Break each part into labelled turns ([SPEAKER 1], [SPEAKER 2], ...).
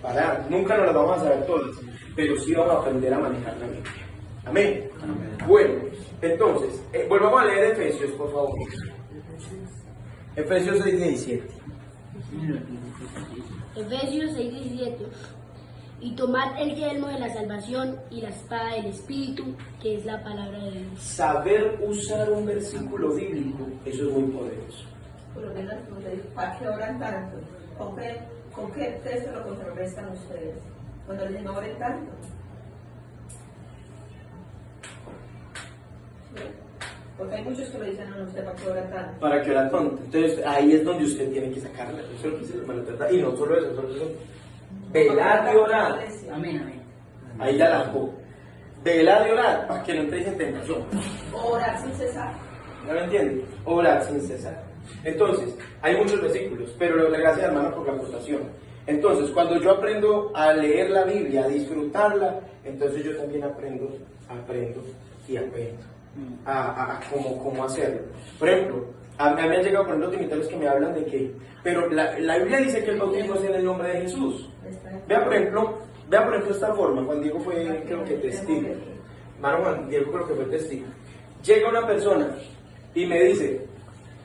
[SPEAKER 1] para, nunca nos las vamos a saber todas, pero sí vamos a aprender a manejar la Biblia. Amén. Bueno, entonces, volvamos a leer Efesios, por favor. Efesios 6:17.
[SPEAKER 2] Efesios 6:17. Y tomad el yelmo de la salvación y la espada del Espíritu, que es la palabra de Dios.
[SPEAKER 1] Saber usar un versículo bíblico, eso es muy poderoso.
[SPEAKER 3] Por lo menos, ¿para qué oran tanto? ¿Con qué texto lo contrarrestan ustedes? Cuando les no oren tanto. Porque hay muchos que lo dicen, no, usted para qué oran tanto.
[SPEAKER 1] Para que oran tanto. Entonces, ahí es donde usted tiene que sacarla. Eso es lo que se le maltrata. Y no solo eso, velar y orar.
[SPEAKER 4] Amén, amén.
[SPEAKER 1] Ahí ya la dejó. Velar y orar para que no entres en tentación.
[SPEAKER 3] Orar sin cesar.
[SPEAKER 1] ¿No me entiende? Orar sin cesar. Entonces, hay muchos versículos, pero le doy gracias, hermano, por la aportación. Entonces, cuando yo aprendo a leer la Biblia, a disfrutarla, entonces yo también aprendo y aprendo a cómo hacerlo. Por ejemplo, a mí me han llegado, por ejemplo, trinitarios que me hablan de que, pero la Biblia dice que el bautismo es en el nombre de Jesús. Vea, por ejemplo, esta forma. Juan Diego fue, creo que testigo. Hermano Juan Diego creo que fue testigo. Llega una persona y me dice,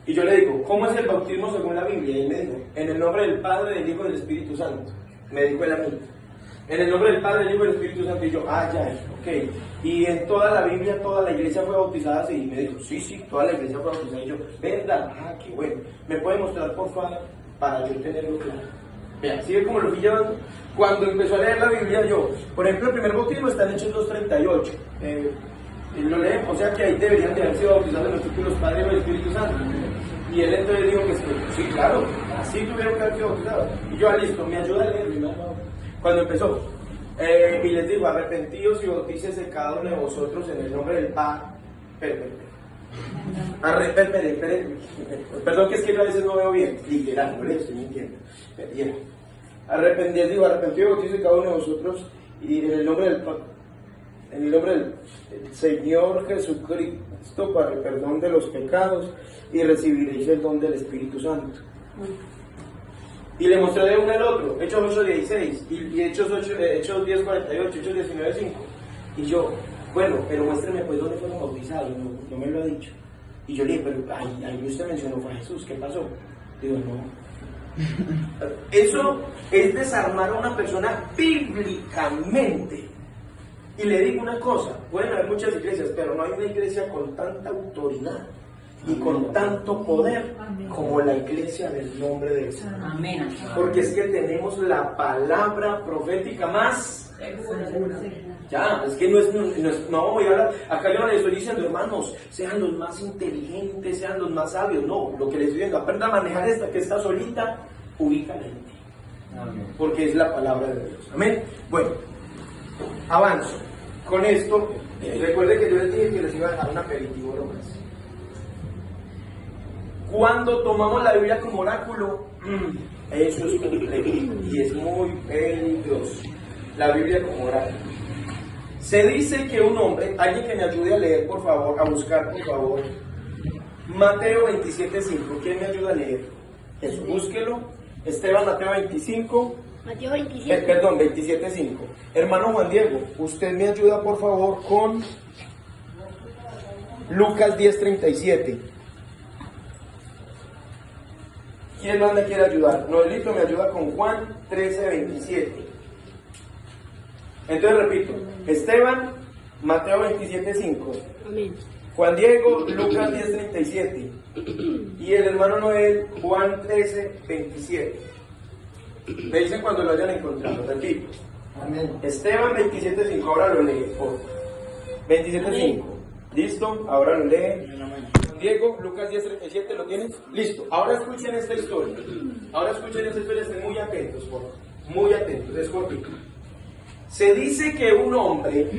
[SPEAKER 1] y yo le digo, ¿cómo es el bautismo según la Biblia? Y él me dijo, en el nombre del Padre, del Hijo y del Espíritu Santo. Me dijo él a mí. En el nombre del Padre, del Hijo y del Espíritu Santo. Y yo, ya, ok. Y en toda la Biblia, toda la iglesia fue bautizada así. Y me dijo, sí, toda la iglesia fue bautizada. Y yo, ¿verdad? Qué bueno. ¿Me puede mostrar, por favor, para yo tenerlo claro? Vean, ¿sí ve cómo lo fui llevando? Cuando empezó a leer la Biblia, yo, por ejemplo, el primer bautismo está en Hechos 2:38. Y lo leemos, o sea que ahí deberían de haber sido bautizados los títulos Padre y el Espíritu Santo. Y él entonces dijo que sí, claro, así tuvieron que haber sido bautizados. Y yo, listo, me ayuda a leer. Cuando empezó, y les digo, arrepentidos y bautícese cada uno de vosotros en el nombre del Padre. Perdón, que es que yo a veces no veo bien, literal, no le estoy mintiendo. Arrepentidos y bautícese cada uno de vosotros y en el nombre del Señor Jesucristo para el perdón de los pecados y recibiréis el don del Espíritu Santo. Y le mostré de uno al otro, Hechos 8:16 y Hechos 10:48, Hechos 19:5. Y yo, bueno, pero muéstrame pues dónde fueron bautizados, no me lo ha dicho. Y yo le dije, pero ahí usted mencionó fue a Jesús, ¿qué pasó? Digo, no. Eso es desarmar a una persona bíblicamente. Y le digo una cosa, pueden haber muchas iglesias, pero no hay una iglesia con tanta autoridad y con tanto poder como la iglesia del nombre de Jesús.
[SPEAKER 4] Amén.
[SPEAKER 1] Porque es que tenemos la palabra profética más. Ya, es que no voy a hablar, acá yo no les estoy diciendo, hermanos, sean los más inteligentes, sean los más sabios, no, lo que les estoy diciendo, aprenda a manejar esta que está solita, ubícala en ti, porque es la palabra de Dios. Amén. Bueno, avanzo. Con esto, recuerden que yo les dije que les iba a dejar un aperitivo nomás. Cuando tomamos la Biblia como oráculo, eso es complejo y es muy peligroso. La Biblia como oráculo. Se dice que un hombre, alguien que me ayude a leer, por favor, a buscar, por favor, Mateo 27:5. ¿Quién me ayuda a leer? Eso, búsquelo. Esteban, Mateo 25.
[SPEAKER 2] Mateo 27.
[SPEAKER 1] Perdón, 27:5. Hermano Juan Diego, usted me ayuda, por favor, con Lucas 10:37. ¿Quién más me quiere ayudar? Noelito me ayuda con Juan 13:27. Entonces repito, Esteban, Mateo 27:5.
[SPEAKER 2] Amén.
[SPEAKER 1] Juan Diego, Lucas 10:37. Y el hermano Noel, Juan 13:27. Me dicen cuando lo hayan encontrado, repito.
[SPEAKER 4] Amén.
[SPEAKER 1] Esteban 27:5, ahora lo lee, por 27:5. ¿Listo? Ahora lo lee. Diego, Lucas 10:37, ¿lo tienes? Listo. Ahora escuchen esta historia. Estén muy atentos, por favor. Muy atentos, es cortito. Se dice que un hombre,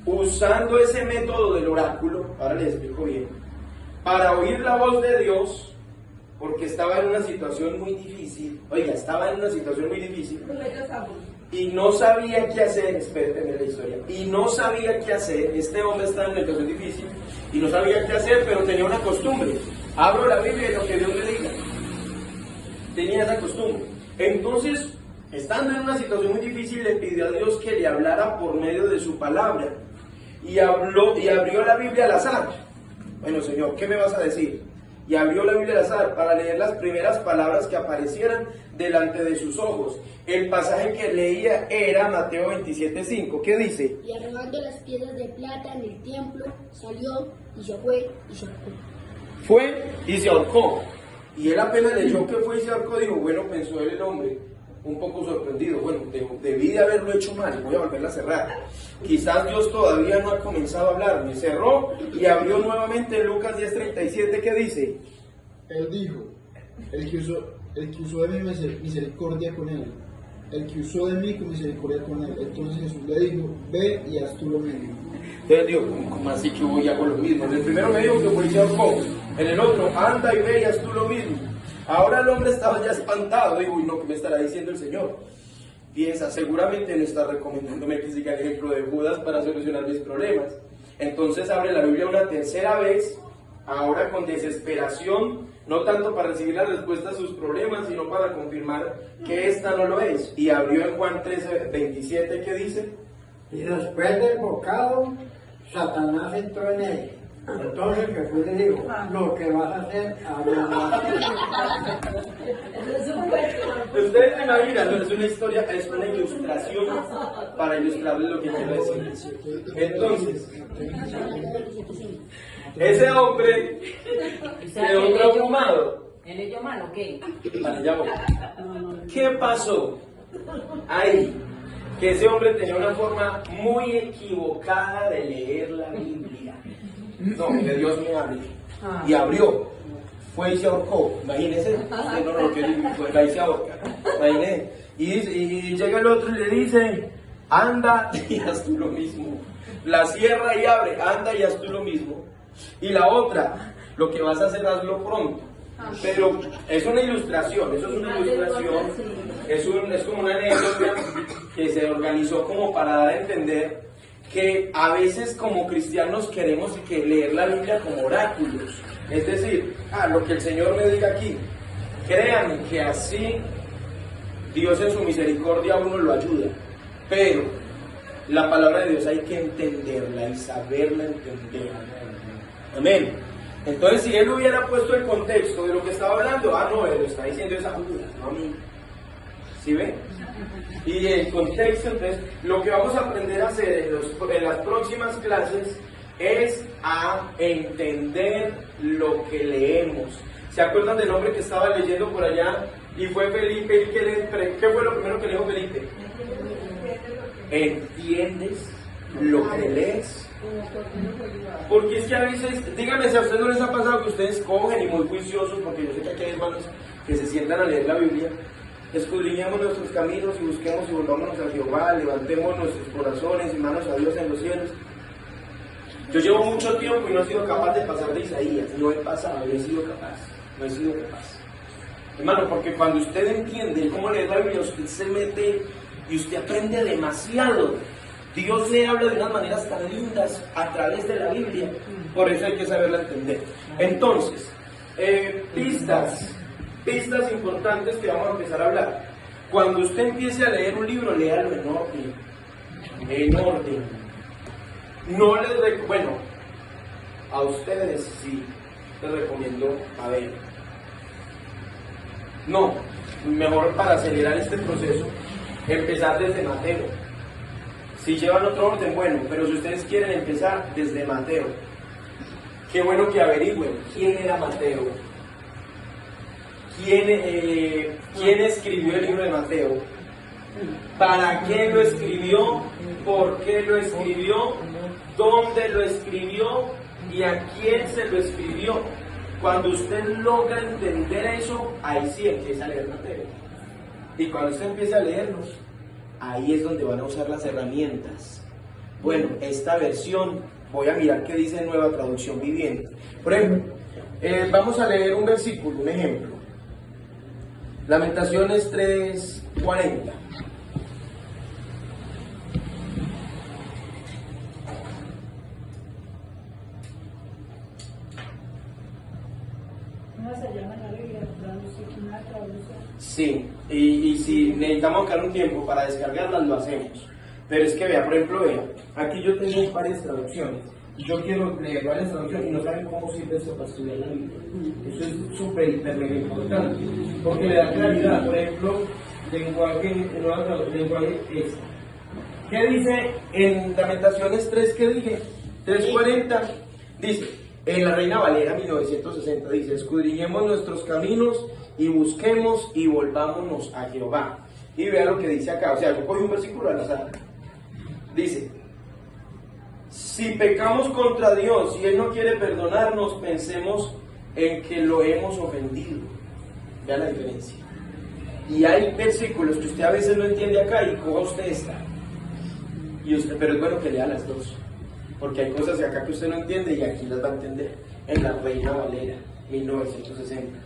[SPEAKER 1] usando ese método del oráculo, ahora les explico bien, para oír la voz de Dios, porque estaba en una situación muy difícil, y no sabía qué hacer, espérenme la historia, y no sabía qué hacer, este hombre estaba en una situación difícil, y no sabía qué hacer, pero tenía una costumbre, abro la Biblia y lo que Dios me diga, tenía esa costumbre, entonces estando en una situación muy difícil, le pidió a Dios que le hablara por medio de su palabra. Y abrió la Biblia al azar. Bueno, Señor, ¿qué me vas a decir? Y abrió la Biblia al azar para leer las primeras palabras que aparecieran delante de sus ojos. El pasaje que leía era Mateo 27:5. ¿Qué dice?
[SPEAKER 2] Y arrojando las piedras de plata en el templo, salió y se fue y se ahorcó.
[SPEAKER 1] Fue y se ahorcó. Y él apenas leyó que fue y se ahorcó, dijo, bueno, pensó él el hombre, un poco sorprendido, bueno, debí de haberlo hecho mal, voy a volverla a cerrar. Quizás Dios todavía no ha comenzado a hablar, me cerró y abrió nuevamente Lucas 10:37, ¿qué dice?
[SPEAKER 4] Él dijo, el que usó de mi misericordia con él, el que usó de mí con misericordia con él. Entonces Jesús le dijo, ve y haz tú lo mismo.
[SPEAKER 1] Entonces digo, ¿cómo así que voy y hago lo mismo? En el primero me dijo que fue y se ahorcó, en el otro, anda y ve y haz tú lo mismo. Ahora el hombre estaba ya espantado, digo, uy, no, ¿qué me estará diciendo el Señor? Piensa, seguramente no está recomendándome que siga el ejemplo de Judas para solucionar mis problemas. Entonces abre la Biblia una tercera vez, ahora con desesperación, no tanto para recibir la respuesta a sus problemas, sino para confirmar que esta no lo es. Y abrió en Juan 13:27, ¿qué dice?
[SPEAKER 5] Y después del bocado, Satanás entró en él. Entonces Jesús le dijo, lo que vas a hacer, ahora.
[SPEAKER 1] Ustedes se imaginan, no es una historia, es una ilustración para ilustrarles lo que quiero decir. Entonces, ese hombre quedó traumado.
[SPEAKER 6] ¿Él leyó mal o qué?
[SPEAKER 1] Vale, ya voy. ¿Qué pasó? Ahí, que ese hombre tenía una forma muy equivocada de leer la Biblia. No, que Dios me hable. Y abrió. Fue y se ahorcó. Imagínese. No, no, que fue ahí se ahorca. Imagínese. Y llega el otro y le dice, anda y haz tú lo mismo. La cierra y abre, anda y haz tú lo mismo. Y la otra, lo que vas a hacer, hazlo pronto. Pero es una ilustración, eso es una ilustración, es como una anécdota que se organizó como para dar a entender que a veces como cristianos queremos que leer la Biblia como oráculos. Es decir, lo que el Señor me diga aquí, créanme que así Dios en su misericordia a uno lo ayuda. Pero la palabra de Dios hay que entenderla y saberla entender. Amén. Entonces, si él hubiera puesto el contexto de lo que estaba hablando, no, él lo está diciendo esa Judas, no a mí. ¿Sí ven? Y el contexto, entonces, lo que vamos a aprender a hacer en las próximas clases es a entender lo que leemos. ¿Se acuerdan del hombre que estaba leyendo por allá? Y fue Felipe, y ¿qué fue lo primero que le dijo Felipe? ¿Entiendes lo que lees? Porque es que a veces, díganme si a ustedes no les ha pasado que ustedes cogen y muy juiciosos, porque yo sé que aquí hay hermanos que se sientan a leer la Biblia, escudriñemos nuestros caminos y busquemos y volvámonos a Jehová, levantemos nuestros corazones y manos a Dios en los cielos. Yo llevo mucho tiempo y no he sido capaz de pasar de Isaías, no he pasado, no he sido capaz. Hermano, porque cuando usted entiende cómo leer la Biblia, usted se mete y usted aprende demasiado. Dios le habla de unas maneras tan lindas a través de la Biblia, por eso hay que saberla entender. Entonces, pistas importantes que vamos a empezar a hablar. Cuando usted empiece a leer un libro, léalo en orden. No les bueno, a ustedes sí les recomiendo, no, mejor para acelerar este proceso, empezar desde Mateo. Si llevan otro orden, bueno, pero si ustedes quieren empezar desde Mateo, qué bueno que averigüen quién era Mateo, quién escribió el libro de Mateo, para qué lo escribió, por qué lo escribió, dónde lo escribió y a quién se lo escribió. Cuando usted logra entender eso, ahí sí empieza a leer Mateo. Y cuando usted empiece a leerlos, ahí es donde van a usar las herramientas. Bueno, esta versión, voy a mirar qué dice Nueva Traducción Viviente. Por ejemplo, vamos a leer un versículo, un ejemplo. Lamentaciones 3:40. Sí, y si necesitamos buscar un tiempo para descargarlas, lo hacemos. Pero es que vea, por ejemplo, vea, aquí yo tengo varias traducciones. Y yo quiero leer varias traducciones y no saben cómo sirve esto para estudiar la Biblia. Eso es súper, hiper, mega importante. Porque le da claridad, por ejemplo, lenguaje extra. ¿Qué dice en Lamentaciones 3? ¿Qué dije? 3:40. Dice, en la Reina Valera 1960, dice, escudriñemos nuestros caminos y busquemos y volvámonos a Jehová. Y vea lo que dice acá, o sea, yo cogí un versículo al azar. Dice, si pecamos contra Dios y Él no quiere perdonarnos, pensemos en que lo hemos ofendido. Vea la diferencia. Y hay versículos que usted a veces no entiende acá y coja usted esta. Y usted, pero es bueno que lea las dos, porque hay cosas acá que usted no entiende y aquí las va a entender. En la Reina Valera 1960.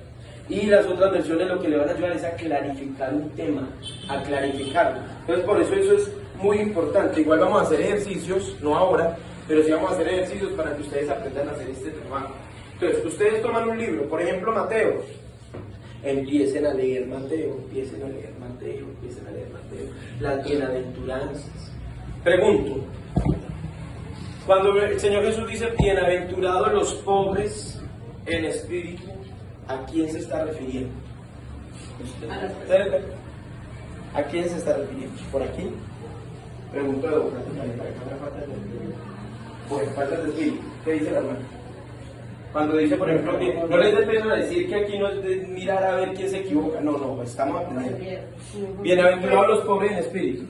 [SPEAKER 1] Y las otras versiones lo que le van a ayudar es a clarificar un tema, a clarificarlo. Entonces por eso es muy importante. Igual vamos a hacer ejercicios, no ahora, pero sí vamos a hacer ejercicios para que ustedes aprendan a hacer este trabajo. Entonces, ustedes toman un libro, por ejemplo Mateo, empiecen a leer Mateo, empiecen a leer Mateo, empiecen a leer Mateo, las bienaventuranzas. Pregunto, cuando el Señor Jesús dice bienaventurados los pobres en espíritu, ¿a quién se está refiriendo? ¿A quién se está refiriendo? ¿Por aquí? Pregunto de boca, por falta de espíritu. ¿Qué dice la hermana? Cuando dice, por ejemplo, que no les dé pena decir que aquí no es de mirar a ver quién se equivoca. No, estamos aprendiendo. Bienaventurados los pobres en espíritu.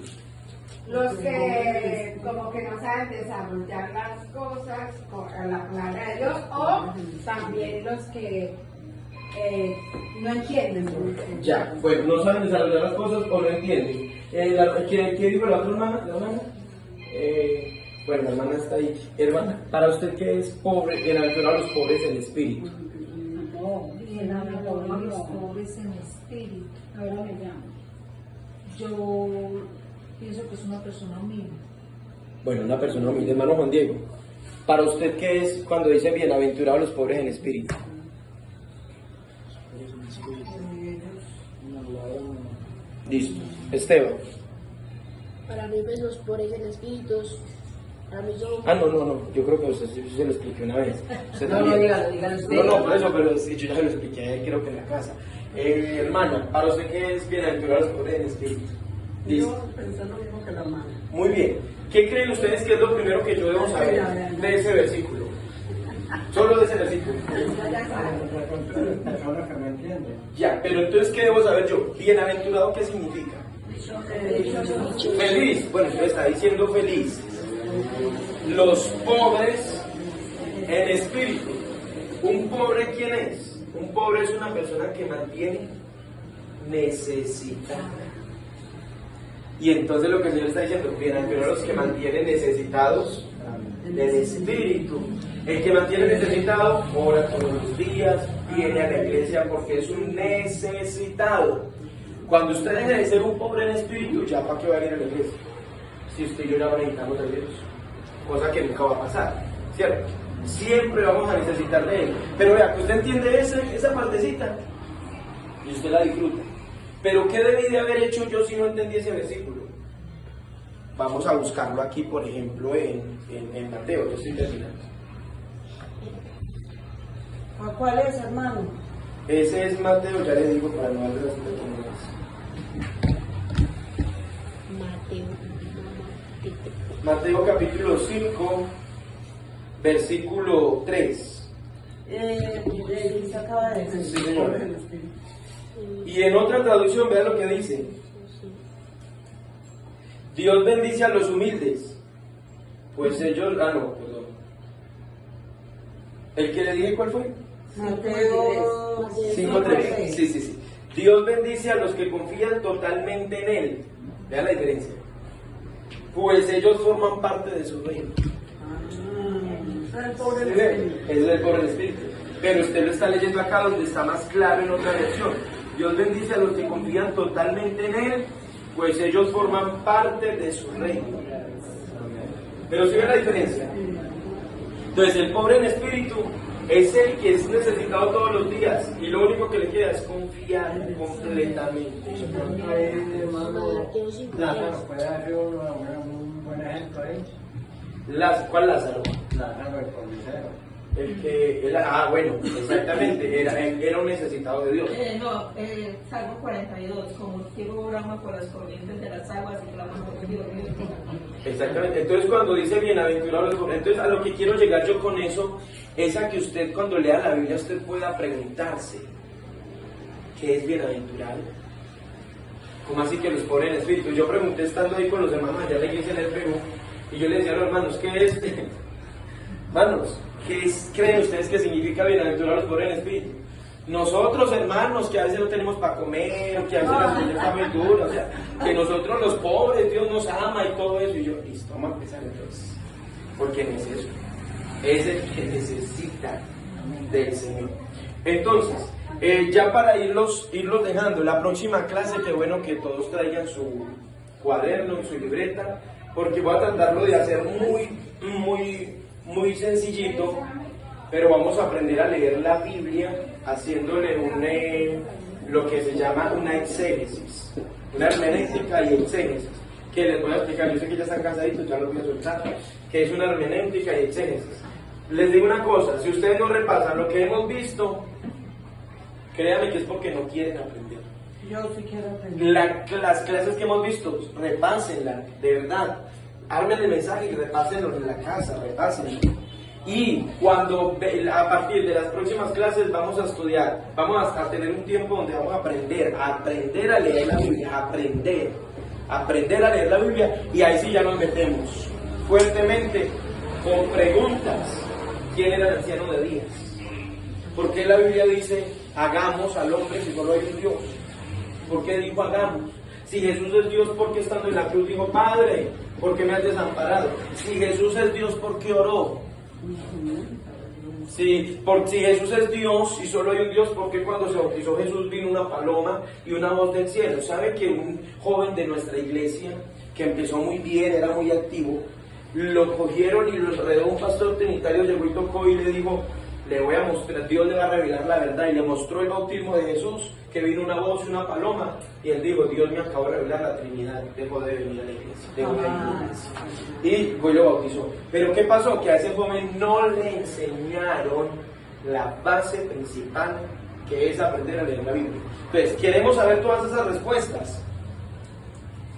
[SPEAKER 6] Los que como que no saben desarrollar las cosas con la palabra de Dios, o también los que no entienden.
[SPEAKER 1] Ya, bueno, no saben desarrollar las cosas o no entienden. ¿Qué dijo la otra hermana? Bueno, la hermana está ahí. Hermana, para usted, ¿qué es pobre? Bienaventurados los pobres en espíritu.
[SPEAKER 7] No, bienaventurados los pobres en espíritu. Ahora me llamo. Yo pienso que es una persona humilde.
[SPEAKER 1] Bueno, una persona humilde. Hermano Juan Diego, para usted, ¿qué es cuando dice bienaventurados los pobres en espíritu? Listo. Esteban.
[SPEAKER 2] Para mí, pues, los pobres en espíritus, para mí son...
[SPEAKER 1] No, yo creo que usted sí se lo expliqué una vez. Usted
[SPEAKER 3] No,
[SPEAKER 1] también.
[SPEAKER 3] dígalo usted.
[SPEAKER 1] No, por eso, pero sí, yo ya se lo expliqué a él, creo que en la casa. Hermana, para usted, ¿qué es bienaventurados los pobres en espíritu? Listo.
[SPEAKER 3] Yo pensé lo mismo que la hermana.
[SPEAKER 1] Muy bien. ¿Qué creen ustedes que es lo primero que yo debo saber de ese versículo? Solo de ese versículo. Ya, pero entonces, ¿qué debo saber yo? Bienaventurado, ¿qué significa? Feliz. Bueno, usted está diciendo feliz. Los pobres en espíritu. ¿Un pobre quién es? Un pobre es una persona que mantiene necesitada. Y entonces lo que el Señor está diciendo, bienaventurados los que mantienen necesitados del espíritu. El que mantiene necesitado, ora todos los días, viene a la iglesia porque es un necesitado. Cuando usted deje de ser un pobre en espíritu, ya para qué va a ir a la iglesia. Si usted y yo ya necesitamos de Dios, cosa que nunca va a pasar, ¿cierto? Siempre vamos a necesitar de Él. Pero vea, que usted entiende esa partecita y usted la disfruta. Pero ¿qué debí de haber hecho yo si no entendí ese versículo? Vamos a buscarlo aquí, por ejemplo, en Mateo. Yo estoy terminando.
[SPEAKER 3] ¿A cuál es, hermano?
[SPEAKER 1] Ese es Mateo, ya le digo para no darle las
[SPEAKER 2] Mateo.
[SPEAKER 1] Mateo capítulo 5, versículo 3.
[SPEAKER 3] Se acaba de decir.
[SPEAKER 1] Sí, señor. Y en otra traducción, vean lo que dice. Dios bendice a los humildes, pues ellos... perdón. ¿El que le dije cuál fue?
[SPEAKER 3] Mateo
[SPEAKER 1] 5:3. Sí. Dios bendice a los que confían totalmente en Él. Vean la diferencia. Pues ellos forman parte de su reino. Ese es el pobre en espíritu. Pero usted lo está leyendo acá donde está más claro en otra versión. Dios bendice a los que confían totalmente en Él, pues ellos forman parte de su reino. Pero ¿sí ven la diferencia? Entonces el pobre en espíritu Es el que es necesitado todos los días y lo único que le queda es confiar completamente.
[SPEAKER 5] Hermano Lázaro puede dar un buen ejemplo ahí.
[SPEAKER 1] ¿Cuál Lázaro?
[SPEAKER 5] Lázaro el comisero.
[SPEAKER 1] Bueno, exactamente, era un necesitado de Dios.
[SPEAKER 3] Salmo 42, como el ciego brama por las corrientes de las aguas y clama por Dios.
[SPEAKER 1] Exactamente, entonces cuando dice bienaventurados, entonces a lo que quiero llegar yo con eso es a que usted cuando lea la Biblia usted pueda preguntarse ¿qué es bienaventurado? ¿Cómo así que los pobres en espíritu? Yo pregunté estando ahí con los hermanos allá en la iglesia en el Perú y yo les decía a los hermanos, ¿qué es? Hermanos, creen ustedes que significa bienaventurado los pobres en espíritu? Nosotros, hermanos, que a veces no tenemos para comer, o que a veces la situación está muy dura, o sea, que nosotros los pobres, Dios nos ama y todo eso, y yo, listo, vamos a empezar entonces, porque es eso, es el que necesita del Señor. Entonces, ya para irlos dejando, la próxima clase, qué bueno que todos traigan su cuaderno y su libreta, porque voy a tratarlo de hacer muy sencillito, pero vamos a aprender a leer la Biblia haciéndole lo que se llama una exégesis, una hermenéutica y exégesis, que les voy a explicar. Yo sé que ya están cansaditos, ya los voy a soltar, que es una hermenéutica y exégesis. Les digo una cosa, si ustedes no repasan lo que hemos visto, créanme que es porque no quieren aprender.
[SPEAKER 3] Yo sí quiero aprender.
[SPEAKER 1] Las clases que hemos visto, repásenla, de verdad. Armen el mensaje y repásenlo en la casa, repásenlo. Y cuando a partir de las próximas clases vamos a estudiar, vamos a tener un tiempo donde vamos a aprender a leer la Biblia, aprender a leer la Biblia, y ahí sí ya nos metemos fuertemente con preguntas. ¿Quién era el anciano de días? ¿Por qué la Biblia dice hagamos al hombre si solo hay un Dios? ¿Por qué dijo hagamos? Si Jesús es Dios, ¿por qué estando en la cruz dijo Padre? ¿Por qué me has desamparado? Si Jesús es Dios, ¿por qué oró? Si Jesús es Dios y solo hay un Dios, ¿por qué cuando se bautizó Jesús vino una paloma y una voz del cielo? ¿Sabe que un joven de nuestra iglesia, que empezó muy bien, era muy activo, lo cogieron y lo enredó un pastor trinitario, llegó y tocó y le dijo, le voy a mostrar, Dios le va a revelar la verdad, y le mostró el bautismo de Jesús, que vino una voz y una paloma, y él dijo, Dios me acabó de revelar la Trinidad, dejó de venir a la iglesia, dejó de ir a la iglesia, y pues lo bautizó. Pero ¿qué pasó? Que a ese joven no le enseñaron la base principal, que es aprender a leer la Biblia. Entonces, ¿queremos saber todas esas respuestas?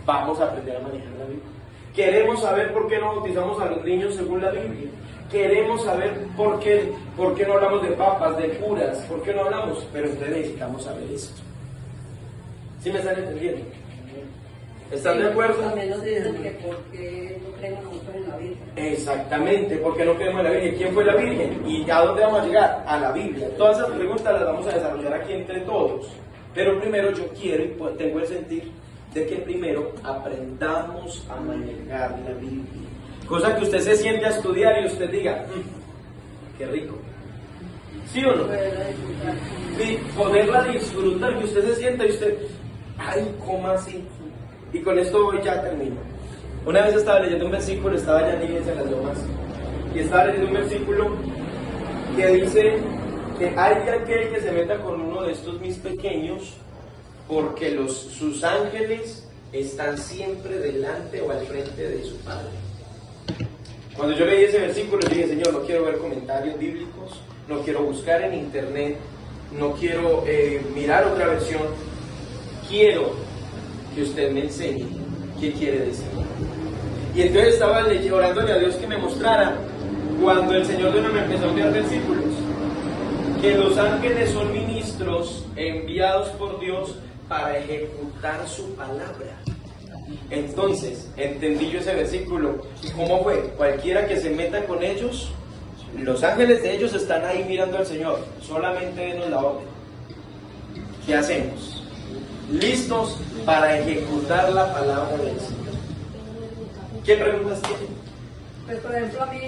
[SPEAKER 1] Vamos a aprender a manejar la Biblia. ¿Queremos saber por qué no bautizamos a los niños según la Biblia? Queremos saber por qué no hablamos de papas, de curas, por qué no hablamos, pero entonces necesitamos saber esto. ¿Sí me están entendiendo? ¿Están de acuerdo?
[SPEAKER 3] También nos dicen que porque no creemos nosotros en la Virgen.
[SPEAKER 1] Exactamente, porque no creemos en la Virgen. ¿Quién fue la Virgen? ¿Y a dónde vamos a llegar? A la Biblia. Todas esas preguntas las vamos a desarrollar aquí entre todos. Pero primero yo quiero y tengo el sentir de que primero aprendamos a manejar la Biblia. Cosa que usted se siente a estudiar y usted diga, qué rico. ¿Sí o no? Y poderla disfrutar, que usted se sienta y usted, ay, ¿cómo así? Y con esto ya termino. Una vez estaba leyendo un versículo, estaba allá en la iglesia en Las Lomas, y estaba leyendo un versículo que dice que hay de aquel que se meta con uno de estos mis pequeños, porque sus ángeles están siempre delante o al frente de su Padre. Cuando yo leí ese versículo, yo dije, Señor, no quiero ver comentarios bíblicos, no quiero buscar en internet, no quiero mirar otra versión, quiero que usted me enseñe qué quiere decir. Y entonces estaba orándole a Dios que me mostrara, cuando el Señor de nuevo me empezó a enviar versículos, que los ángeles son ministros enviados por Dios para ejecutar su palabra. Entonces, entendí yo ese versículo. ¿Cómo fue? Cualquiera que se meta con ellos, los ángeles de ellos están ahí mirando al Señor, solamente denos la orden. ¿Qué hacemos? Listos para ejecutar la palabra del Señor. ¿Qué preguntas tienen?
[SPEAKER 6] Pues por ejemplo a mí